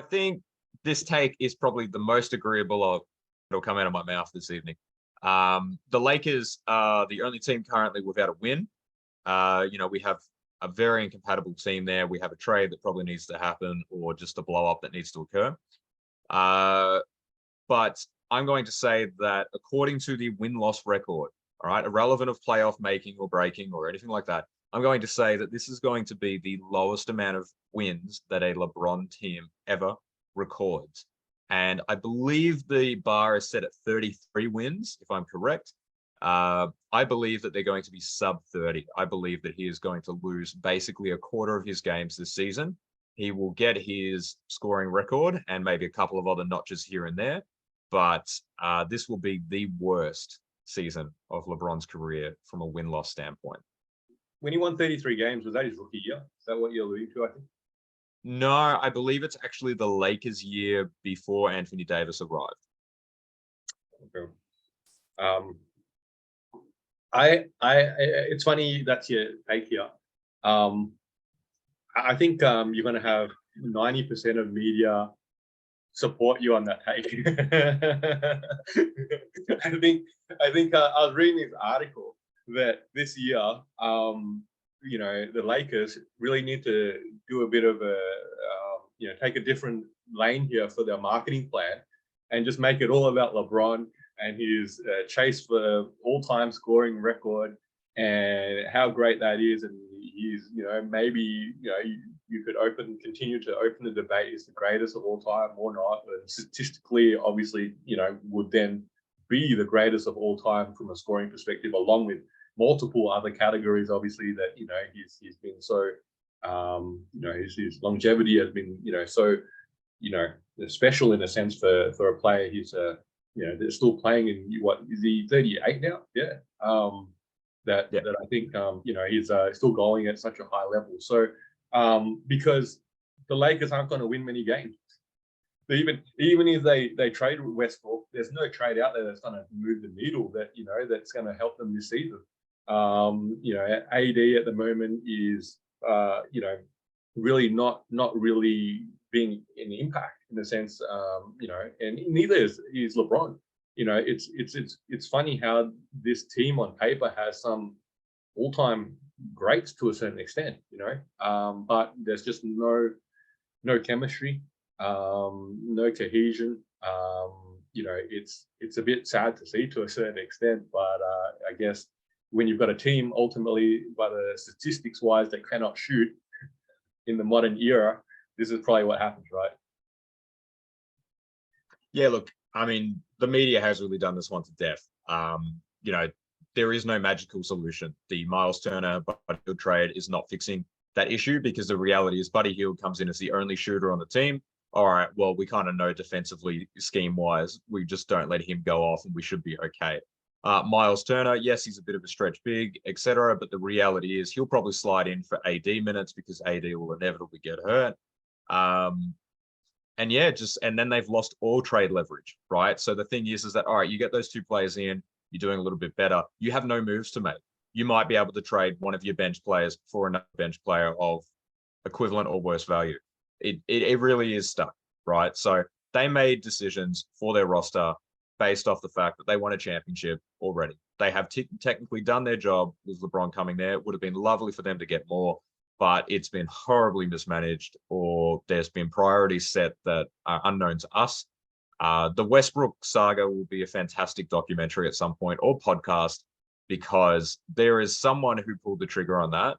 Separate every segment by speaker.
Speaker 1: I think this take is probably the most agreeable of it'll come out of my mouth this evening. The Lakers are the only team currently without a win. We have a very incompatible team there. We have a trade that probably needs to happen or just a blow up that needs to occur. But I'm going to say that according to the win-loss record, all right, irrelevant of playoff making or breaking or anything like that, I'm going to say that this is going to be the lowest amount of wins that a LeBron team ever records. And I believe the bar is set at 33 wins, if I'm correct. I believe that they're going to be sub 30. I believe that he is going to lose basically a quarter of his games this season. He will get his scoring record and maybe a couple of other notches here and there. But this will be the worst season of LeBron's career from a win-loss standpoint.
Speaker 2: When he won 33 games, was that his rookie year? Is that what you're alluding to, I think?
Speaker 1: No, I believe it's actually the Lakers' year before Anthony Davis arrived.
Speaker 2: Okay. It's funny that's your take here. I think you're going to have 90% of media support you on that take. I think I was reading this article that this year, the Lakers really need to do a bit of take a different lane here for their marketing plan and just make it all about LeBron and his chase for all-time scoring record and how great that is. And he's, maybe, you could continue to open the debate, is the greatest of all time or not. But statistically, obviously, would then be the greatest of all time from a scoring perspective, along with multiple other categories, obviously, that, he's been so, his longevity has been, so, special in a sense for a player. He's, they're still playing in, what, is he 38 now? Yeah. That I think, he's still going at such a high level. So, because the Lakers aren't going to win many games. Even if they trade with Westbrook, there's no trade out there that's going to move the needle that's going to help them this season. AD at the moment is, really not really being an impact in the sense, and neither is LeBron. It's funny how this team on paper has some all-time greats to a certain extent, but there's just no chemistry, no cohesion. It's a bit sad to see to a certain extent, but I guess when you've got a team ultimately, by the statistics wise, that cannot shoot in the modern era, this is probably what happens, right?
Speaker 1: Yeah, look, I mean, the media has really done this one to death. There is no magical solution. The Miles Turner Buddy Hield trade is not fixing that issue, because the reality is Buddy Hield comes in as the only shooter on the team. All right, well, we kind of know defensively, scheme-wise, we just don't let him go off and we should be okay. Miles Turner, yes, he's a bit of a stretch big, etc. But the reality is he'll probably slide in for AD minutes because AD will inevitably get hurt. And then they've lost all trade leverage, right? So the thing is that, all right, you get those two players in, you're doing a little bit better. You have no moves to make. You might be able to trade one of your bench players for another bench player of equivalent or worse value. It really is stuck, right? So they made decisions for their roster based off the fact that they won a championship already. They have technically done their job with LeBron coming there. It would have been lovely for them to get more, but it's been horribly mismanaged, or there's been priorities set that are unknown to us. The Westbrook saga will be a fantastic documentary at some point, or podcast, because there is someone who pulled the trigger on that,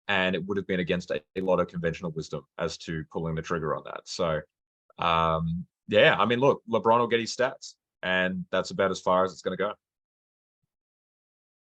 Speaker 1: and it would have been against a lot of conventional wisdom as to pulling the trigger on that. So, look, LeBron will get his stats, and that's about as far as it's going to go.